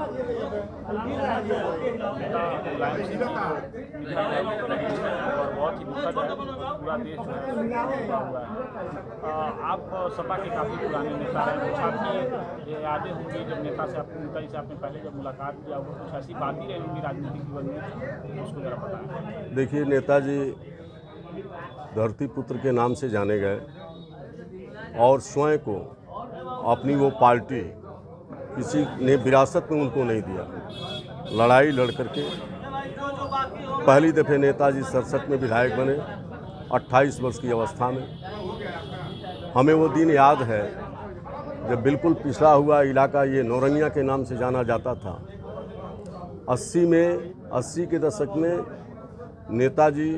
और बहुत ही दुखद है, पूरा देश जो है हुआ है। आप सपा के काफ़ी पुराने नेता हैं, कुछ आपकी यादें होंगी जब नेता से आपने पहले जब मुलाकात किया वो कुछ ऐसी बातें रही होंगी राजनीतिक जीवन में, उसको जरा बताएं। देखिए, नेताजी धरती पुत्र के नाम से जाने गए और स्वयं को अपनी वो पार्टी किसी ने विरासत में उनको नहीं दिया। लड़ाई लड़ करके पहली दफ़े नेताजी 67 में विधायक बने 28 वर्ष की अवस्था में। हमें वो दिन याद है जब बिल्कुल पिछड़ा हुआ इलाका ये नौरंगिया के नाम से जाना जाता था। 80 के दशक में नेताजी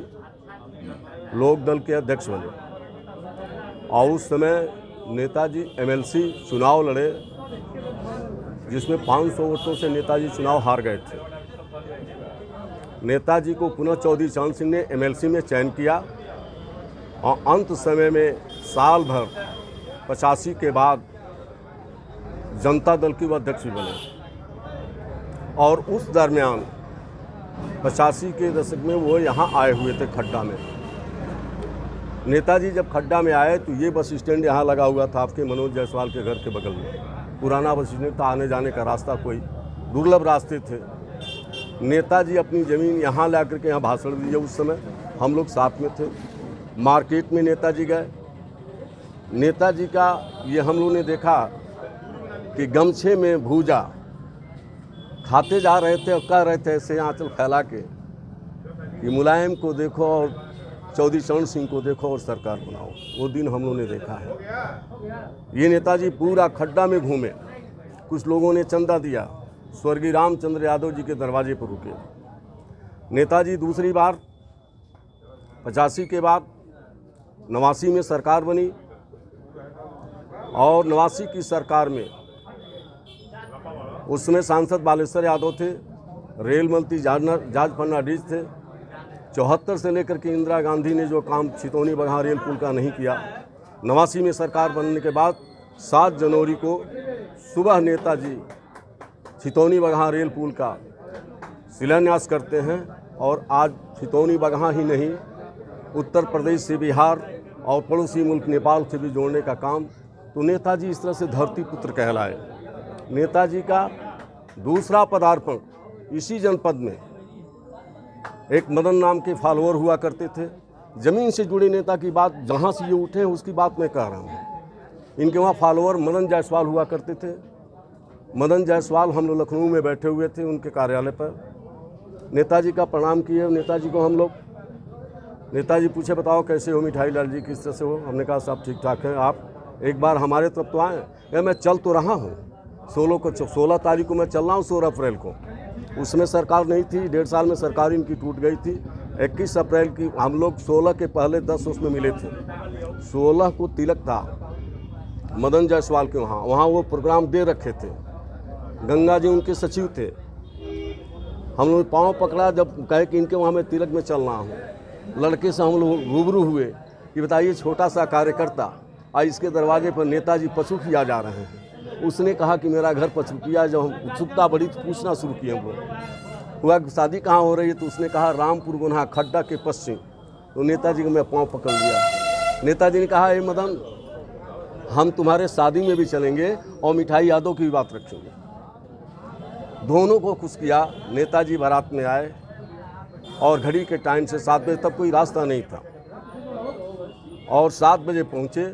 लोक दल के अध्यक्ष बने और उस समय नेताजी MLC चुनाव लड़े जिसमें 500 वोटों से नेताजी चुनाव हार गए थे। नेताजी को पुनः चौधरी चरण सिंह ने MLC में चयन किया और अंत समय में साल भर 85 के बाद जनता दल के अध्यक्ष भी बने और उस दरमियान 85 के दशक में वो यहाँ आए हुए थे खड्डा में। नेताजी जब खड्डा में आए तो ये बस स्टैंड यहाँ लगा हुआ था आपके मनोज जायसवाल के घर के बगल में। पुराना बस स्टैंड था, आने जाने का रास्ता कोई दुर्लभ रास्ते थे। नेताजी अपनी ज़मीन यहाँ ला करके यहाँ भाषण दिए। उस समय हम लोग साथ में थे। मार्केट में नेताजी गए। नेताजी का ये हम लोगों ने देखा कि गमछे में भूजा खाते जा रहे थे और कह रहे थे ऐसे आंचल फैला के कि मुलायम को देखो और चौधरी चरण सिंह को देखो और सरकार बनाओ। वो दिन हम लोगों ने देखा है। ये नेताजी पूरा खड्डा में घूमे। कुछ लोगों ने चंदा दिया, स्वर्गीय रामचंद्र यादव जी के दरवाजे पर रुके। नेताजी दूसरी बार 85 के बाद 89 में सरकार बनी और 89 की सरकार में उस समय सांसद बालेश्वर यादव थे, रेल मंत्री जॉर्ज फर्नांडिस थे। 74 से लेकर के इंदिरा गांधी ने जो काम छितौनी बगहा रेल पुल का नहीं किया, 89 में सरकार बनने के बाद 7 जनवरी को सुबह नेताजी छितौनी बगहा रेल पुल का शिलान्यास करते हैं और आज छितौनी बगहा ही नहीं उत्तर प्रदेश से बिहार और पड़ोसी मुल्क नेपाल से भी जोड़ने का काम। तो नेताजी इस तरह से धरती पुत्र कहलाए। नेताजी का दूसरा पदार्पण इसी जनपद में एक मदन नाम के फॉलोअर हुआ करते थे। ज़मीन से जुड़े नेता की बात जहाँ से ये उठे हैं उसकी बात मैं कह रहा हूँ। इनके वहाँ फॉलोअर मदन जायसवाल हुआ करते थे। मदन जायसवाल हम लोग लखनऊ में बैठे हुए थे उनके कार्यालय पर। नेताजी का प्रणाम किए। नेताजी को हम लोग, नेताजी पूछे बताओ कैसे हो मिठाई लाल जी, किस तरह से हो। हमने कहा सब ठीक ठाक है, आप एक बार हमारे तरफ तो आएँ। या मैं चल तो रहा हूँ, 16 तारीख को मैं चल रहा हूँ, 16 अप्रैल को। उसमें सरकार नहीं थी, 1.5 साल में सरकार इनकी टूट गई थी। 21 अप्रैल की हम लोग 16 के पहले 10 उसमें मिले थे। 16 को तिलक था मदन जायसवाल के वहाँ वो प्रोग्राम दे रखे थे। गंगा जी उनके सचिव थे। हम लोग पाँव पकड़ा जब कहे कि इनके वहाँ मैं तिलक में चल रहा हूँ। लड़के से हम लोग रूबरू हुए कि बताइए छोटा सा कार्यकर्ता आज इसके दरवाजे पर नेताजी पचरुखिया जा रहे हैं। उसने कहा कि मेरा घर पचरुखिया। जब हम उत्सुकता बढ़ी तो पूछना शुरू किए हम लोग। हुआ शादी कहाँ हो रही है तो उसने कहा रामपुर गुन्हा खड्डा के पश्चिम। तो नेताजी को मैं पाँव पकड़ लिया। नेताजी ने कहा ए मदन, हम तुम्हारे शादी में भी चलेंगे और मिठाई यादव की भी बात रखेंगे। दोनों को खुश किया। नेताजी बारात में आए और घड़ी के टाइम से 7 बजे तक कोई रास्ता नहीं था और 7 बजे पहुँचे।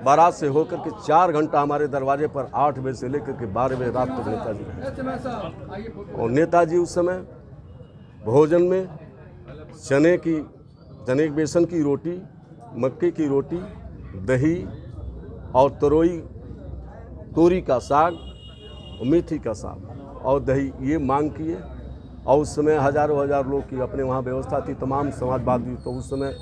बारात से होकर के 4 घंटा हमारे दरवाजे पर 8 बजे से लेकर के 12 बजे रात तक नेताजी रहे। और नेताजी उस समय भोजन में चने के बेसन की रोटी, मक्के की रोटी, दही और तोरी का साग और मेथी का साग और दही ये मांग किए। और उस समय हज़ारों लोग की अपने वहाँ व्यवस्था थी, तमाम समाजवादी। तो उस समय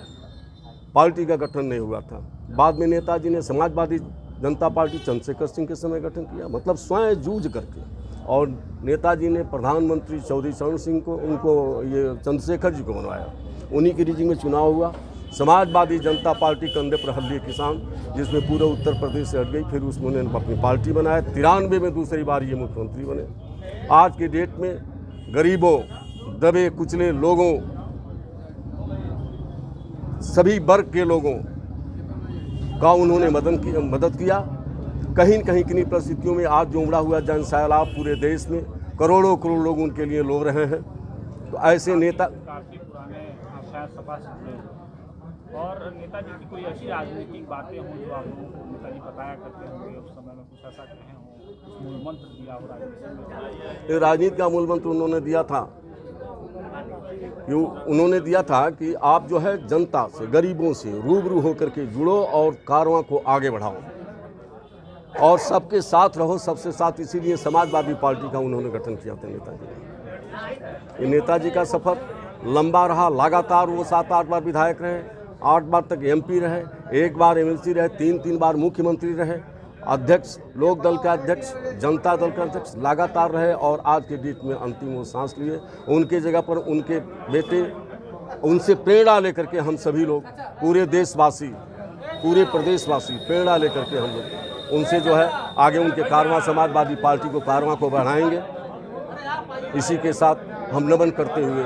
पार्टी का गठन नहीं हुआ था। बाद में नेताजी ने समाजवादी जनता पार्टी चंद्रशेखर सिंह के समय गठन किया, मतलब स्वयं जूझ करके। और नेताजी ने प्रधानमंत्री चौधरी चरण सिंह को, उनको ये चंद्रशेखर जी को बनवाया। उन्हीं की रीजिंग में चुनाव हुआ। समाजवादी जनता पार्टी कंधे पर हल्दी किसान, जिसमें पूरा उत्तर प्रदेश से हट गई। फिर उसमें उन्होंने अपनी पार्टी बनाया। 93 में दूसरी बार ये मुख्यमंत्री बने। आज के डेट में गरीबों, दबे कुचले लोगों, सभी वर्ग के लोगों का उन्होंने मदद किया। कहीं न कहीं किन्हीं परिस्थितियों में आज जो उमड़ा हुआ जन सैलाब पूरे देश में करोड़ों करोड़ लोग उनके लिए लो रहे हैं। तो ऐसे नेता काफ़ी पुराने आप शायद सपा से जुड़े हुए और नेताजी की कोई ऐसी राजनीतिक बातें हों जो आप लोगों को नेताजी बताया करते होंगे, उस समय में कुछ ऐसा कहे हों, मूल मंत्र दिया हो राजनीति में? राजनीति का मूल मंत्र उन्होंने दिया था कि आप जो है जनता से, गरीबों से रूबरू होकर के जुड़ो और कारवां को आगे बढ़ाओ और सबके साथ रहो, सबसे साथ। इसीलिए समाजवादी पार्टी का उन्होंने गठन किया था नेताजी ने। नेताजी का सफ़र लंबा रहा, लगातार वो 7-8 बार विधायक रहे, 8 बार तक MP रहे, 1 बार MLC रहे, 3 बार मुख्यमंत्री रहे, अध्यक्ष, लोक दल के अध्यक्ष, जनता दल के अध्यक्ष लगातार रहे और आज के डेट में अंतिम वो सांस लिए। उनके जगह पर उनके बेटे, उनसे प्रेरणा लेकर के हम सभी लोग, पूरे देशवासी, पूरे प्रदेशवासी प्रेरणा लेकर के हम लोग उनसे जो है आगे उनके कारवां, समाजवादी पार्टी को कारवां को बढ़ाएंगे। इसी के साथ हम नमन करते हुए